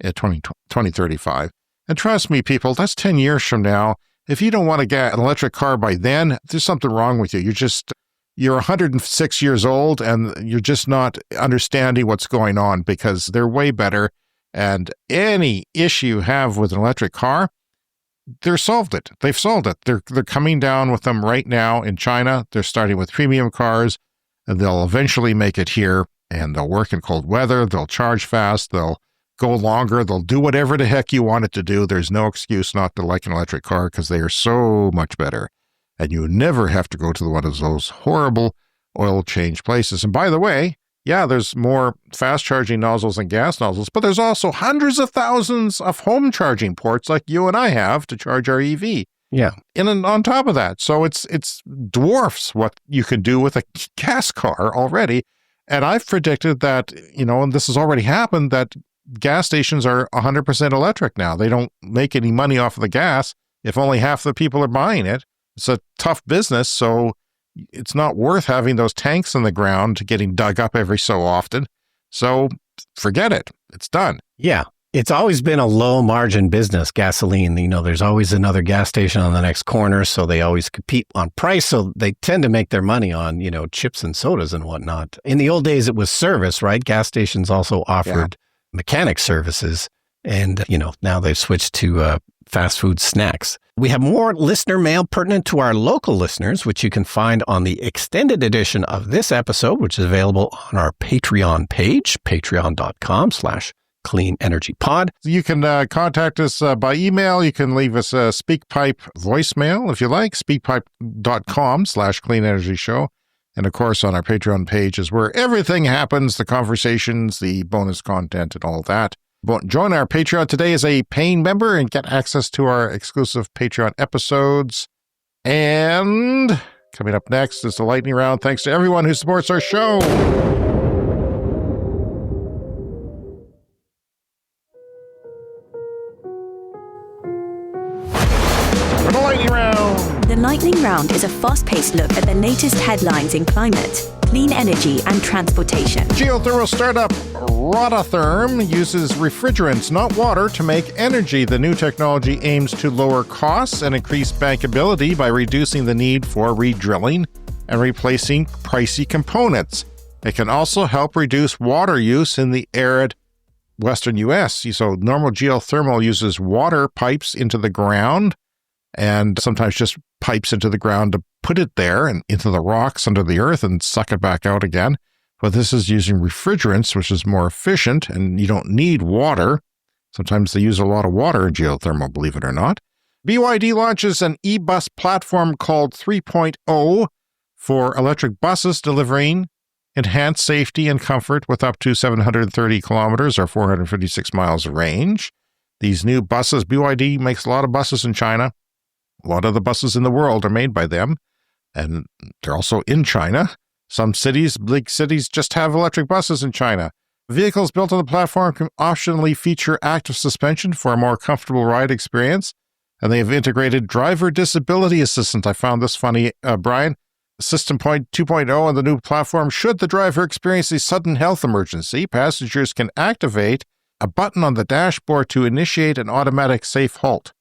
at 2035. And trust me, people, that's 10 years from now. If you don't want to get an electric car by then, there's something wrong with you. You're 106 years old and you're just not understanding what's going on, because they're way better. And any issue you have with an electric car, they've solved it. They're coming down with them right now in China. They're starting with premium cars, and they'll eventually make it here, and they'll work in cold weather. They'll charge fast. They'll go longer. They'll do whatever the heck you want it to do. There's no excuse not to like an electric car, because they are so much better. And you never have to go to one of those horrible oil change places. And by the way, there's more fast charging nozzles than gas nozzles, but there's also hundreds of thousands of home charging ports like you and I have to charge our EV. Yeah. And on top of that, so it's dwarfs what you can do with a gas car already. And I've predicted that, and this has already happened, that gas stations are 100% electric now. They don't make any money off of the gas if only half the people are buying it. It's a tough business, so it's not worth having those tanks in the ground getting dug up every so often. So forget it. It's done. Yeah. It's always been a low margin business, gasoline. There's always another gas station on the next corner, so they always compete on price. So they tend to make their money on, chips and sodas and whatnot. In the old days, it was service, right? Gas stations also offered mechanic services. And, now they've switched to fast food snacks. We have more listener mail pertinent to our local listeners, which you can find on the extended edition of this episode, which is available on our Patreon page, patreon.com/cleanenergypod. You can contact us by email. You can leave us a SpeakPipe voicemail if you like, speakpipe.com/cleanenergyshow. And of course, on our Patreon page is where everything happens, the conversations, the bonus content, and all that. Join our Patreon today as a paying member and get access to our exclusive Patreon episodes. And coming up next is the lightning round. Thanks to everyone who supports our show. For the lightning round. The Lightning Round is a fast-paced look at the latest headlines in climate, clean energy, and transportation. Geothermal startup Rototherm uses refrigerants, not water, to make energy. The new technology aims to lower costs and increase bankability by reducing the need for re-drilling and replacing pricey components. It can also help reduce water use in the arid western U.S. So normal geothermal uses water pipes into the ground and sometimes just pipes into the ground to put it there and into the rocks under the earth and suck it back out again. But this is using refrigerants, which is more efficient, and you don't need water. Sometimes they use a lot of water in geothermal, believe it or not. BYD launches an e-bus platform called 3.0 for electric buses, delivering enhanced safety and comfort with up to 730 kilometers or 456 miles of range. These new buses, BYD makes a lot of buses in China. A lot of the buses in the world are made by them, and they're also in China. Some cities, big cities, just have electric buses in China. Vehicles built on the platform can optionally feature active suspension for a more comfortable ride experience, and they have integrated driver disability assistance. I found this funny, Brian. System Point 2.0 on the new platform. Should the driver experience a sudden health emergency, passengers can activate a button on the dashboard to initiate an automatic safe halt.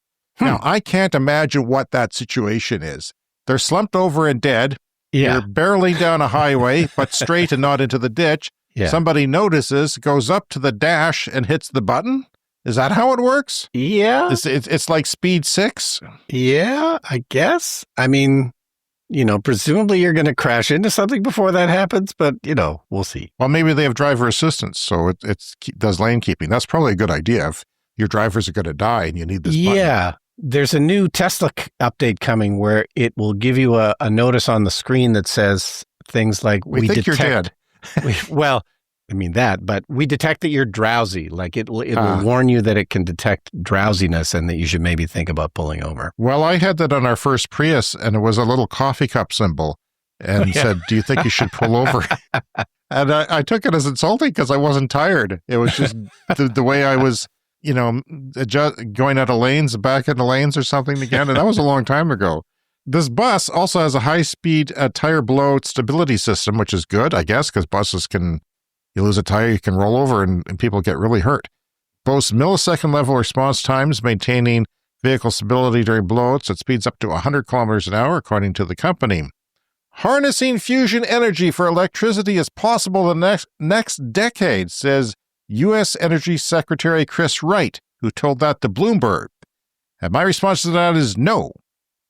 Now, I can't imagine what that situation is. They're slumped over and dead. Yeah. You're barreling down a highway, but straight and not into the ditch. Yeah. Somebody notices, goes up to the dash and hits the button. Is that how it works? Yeah. It's like Speed 6? Yeah, I guess. I mean, presumably you're going to crash into something before that happens, but, we'll see. Well, maybe they have driver assistance, so it does lane keeping. That's probably a good idea if your drivers are going to die and you need this button. Yeah. There's a new Tesla update coming where it will give you a notice on the screen that says things like, we think you're dead. Well, I mean that, but we detect that you're drowsy. Like it will warn you that it can detect drowsiness and that you should maybe think about pulling over. Well, I had that on our first Prius, and it was a little coffee cup symbol and said, do you think you should pull over? And I took it as insulting because I wasn't tired. It was just the way I was, going out of lanes, back into lanes or something again. And that was a long time ago. This bus also has a high-speed tire blow stability system, which is good, I guess, because buses you lose a tire, you can roll over and people get really hurt. Boasts millisecond level response times, maintaining vehicle stability during blowouts. It speeds up to 100 kilometers an hour, according to the company. Harnessing fusion energy for electricity is possible the next decade, says U.S. Energy Secretary Chris Wright, who told that to Bloomberg. And my response to that is no.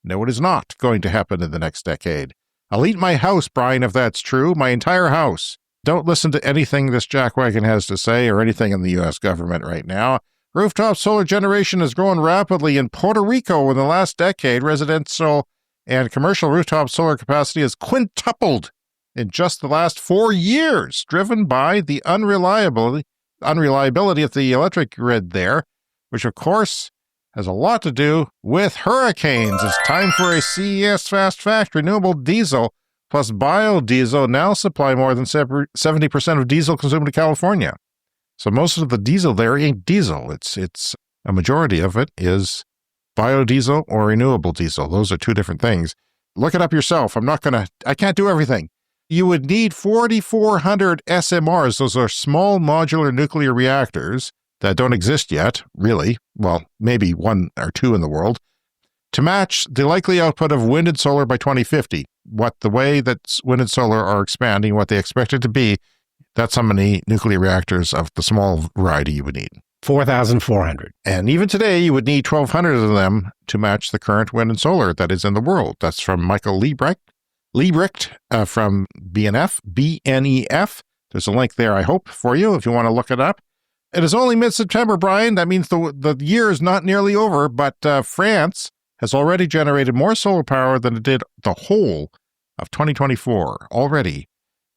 No, it is not going to happen in the next decade. I'll eat my house, Brian, if that's true, my entire house. Don't listen to anything this jackwagon has to say or anything in the U.S. government right now. Rooftop solar generation has grown rapidly in Puerto Rico in the last decade. Residential and commercial rooftop solar capacity has quintupled in just the last 4 years, driven by the unreliability of the electric grid there, which of course has a lot to do with hurricanes. It's time for a CES Fast Fact. Renewable diesel plus biodiesel now supply more than 70% of diesel consumed in California. So most of the diesel there ain't diesel. It's a majority of it is biodiesel or renewable diesel. Those are two different things. Look it up yourself. I can't do everything. You would need 4,400 SMRs. Those are small modular nuclear reactors that don't exist yet, really. Well, maybe one or two in the world, to match the likely output of wind and solar by 2050. The way that wind and solar are expanding, what they expect it to be, that's how many nuclear reactors of the small variety you would need. 4,400. And even today, you would need 1,200 of them to match the current wind and solar that is in the world. That's from Michael Liebrecht from BNEF. There's a link there, I hope, for you if you want to look it up. It is only mid-September, Brian. That means the year is not nearly over, but France has already generated more solar power than it did the whole of 2024 already.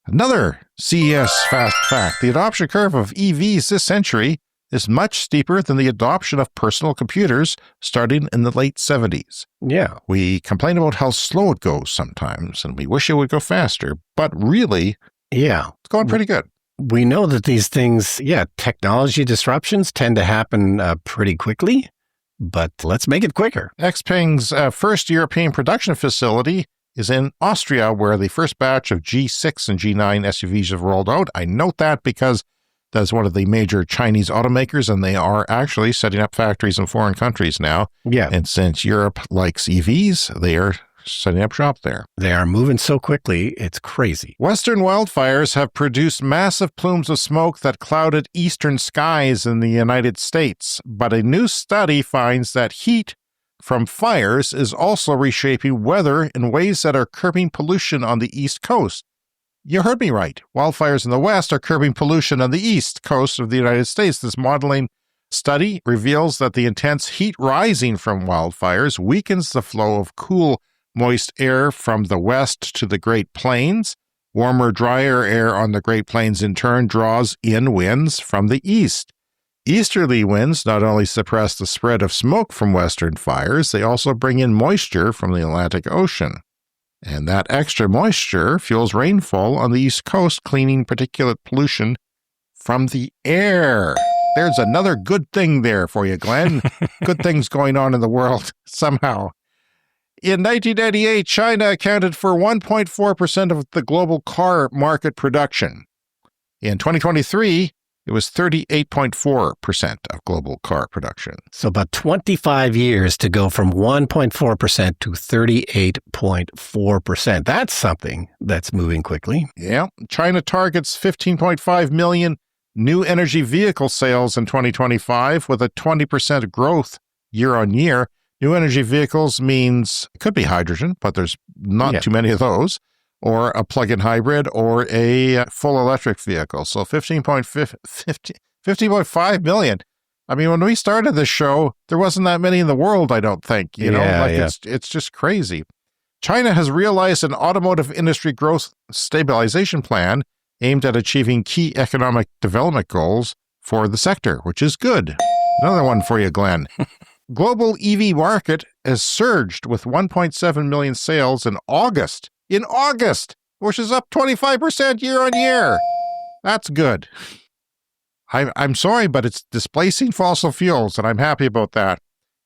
Another CES Fast Fact. The adoption curve of EVs this century is much steeper than the adoption of personal computers starting in the late 70s. Yeah. We complain about how slow it goes sometimes, and we wish it would go faster, but really, Yeah. it's going pretty good. We know that these things, technology disruptions tend to happen pretty quickly, but let's make it quicker. Xpeng's first European production facility is in Austria, where the first batch of G6 and G9 SUVs have rolled out. I note that because that's one of the major Chinese automakers, and they are actually setting up factories in foreign countries now. Yeah. And since Europe likes EVs, they are setting up shop there. They are moving so quickly, it's crazy. Western wildfires have produced massive plumes of smoke that clouded eastern skies in the United States. But a new study finds that heat from fires is also reshaping weather in ways that are curbing pollution on the East Coast. You heard me right. Wildfires in the West are curbing pollution on the East Coast of the United States. This modeling study reveals that the intense heat rising from wildfires weakens the flow of cool, moist air from the west to the Great Plains. Warmer, drier air on the Great Plains in turn draws in winds from the east. Easterly winds not only suppress the spread of smoke from western fires, they also bring in moisture from the Atlantic Ocean. And that extra moisture fuels rainfall on the East Coast, cleaning particulate pollution from the air. There's another good thing there for you, Glenn. Good things going on in the world somehow. In 1998, China accounted for 1.4% of the global car market production. In 2023, it was 38.4% of global car production. So about 25 years to go from 1.4% to 38.4%. That's something that's moving quickly. Yeah. China targets 15.5 million new energy vehicle sales in 2025 with a 20% growth year on year. New energy vehicles means it could be hydrogen, but there's not too many of those, or a plug-in hybrid, or a full electric vehicle. So 15.5 million. I mean, when we started this show, there wasn't that many in the world, I don't think. It's just crazy. China has realized an automotive industry growth stabilization plan aimed at achieving key economic development goals for the sector, which is good. Another one for you, Glenn. Global EV market has surged with 1.7 million sales in August, which is up 25% year on year. That's good. I'm sorry, but it's displacing fossil fuels, and I'm happy about that.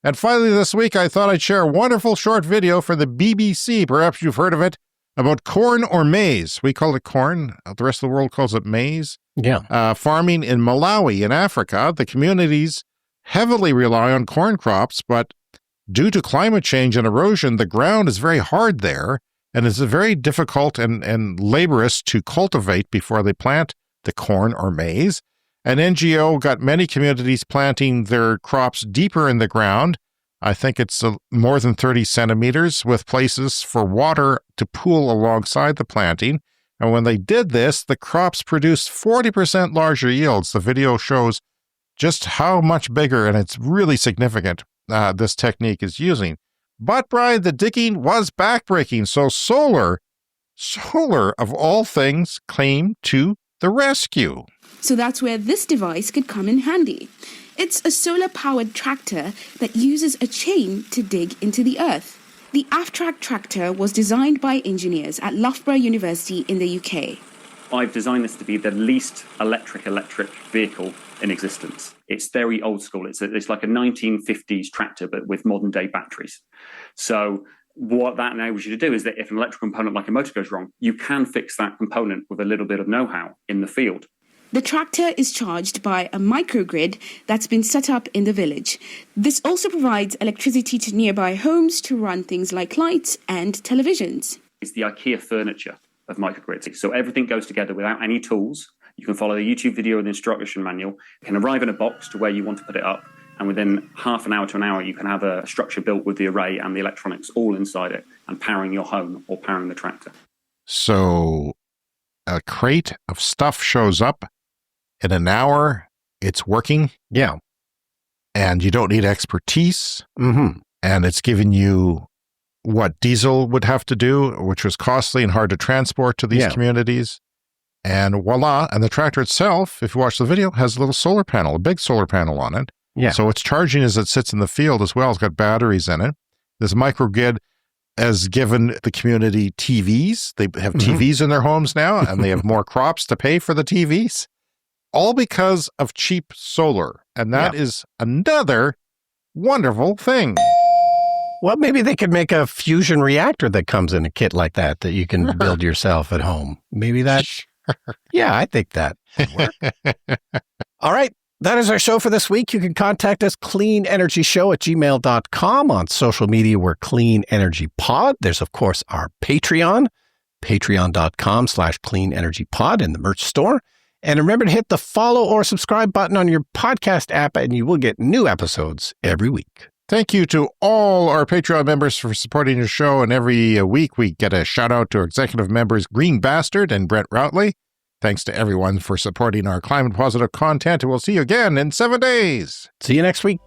And finally this week, I thought I'd share a wonderful short video for the BBC, perhaps you've heard of it, about corn or maize. We call it corn. The rest of the world calls it maize. Yeah. Farming in Malawi in Africa, the communities heavily rely on corn crops, but due to climate change and erosion, the ground is very hard there, and it's very difficult and laborious to cultivate before they plant the corn or maize. An NGO got many communities planting their crops deeper in the ground. I think it's more than 30 centimeters, with places for water to pool alongside the planting. And when they did this, the crops produced 40% larger yields. The video shows just how much bigger, and it's really significant, this technique is using. But, Brian, the digging was backbreaking, so solar of all things, came to the rescue. So that's where this device could come in handy. It's a solar-powered tractor that uses a chain to dig into the earth. The AFTRAC tractor was designed by engineers at Loughborough University in the UK. I've designed this to be the least electric vehicle in existence. It's very old school. It's like a 1950s tractor, but with modern day batteries. So what that enables you to do is that if an electrical component like a motor goes wrong, you can fix that component with a little bit of know-how in the field. The tractor is charged by a microgrid that's been set up in the village. This also provides electricity to nearby homes to run things like lights and televisions. It's the IKEA furniture of microgrids. So everything goes together without any tools. You can follow the YouTube video with the instruction manual. You can arrive in a box to where you want to put it up. And within half an hour to an hour, you can have a structure built with the array and the electronics all inside it and powering your home or powering the tractor. So a crate of stuff shows up. In an hour, it's working. Yeah. And you don't need expertise. Mm-hmm. And it's giving you what diesel would have to do, which was costly and hard to transport to these communities. And voila. And the tractor itself, if you watch the video, has a little solar panel, a big solar panel on it. Yeah. So it's charging as it sits in the field as well. It's got batteries in it. This microgrid has given the community TVs. They have TVs in their homes now, and they have more crops to pay for the TVs, all because of cheap solar. And that is another wonderful thing. Well, maybe they could make a fusion reactor that comes in a kit like that you can build yourself at home. Maybe that. Yeah, I think that would work. All right. That is our show for this week. You can contact us, cleanenergyshow@gmail.com. On social media, we're Clean Energy Pod. There's, of course, our Patreon, patreon.com/cleanenergypod in the merch store. And remember to hit the follow or subscribe button on your podcast app, and you will get new episodes every week. Thank you to all our Patreon members for supporting the show. And every week we get a shout out to our executive members, Green Bastard and Brent Routley. Thanks to everyone for supporting our climate positive content. And we'll see you again in 7 days. See you next week.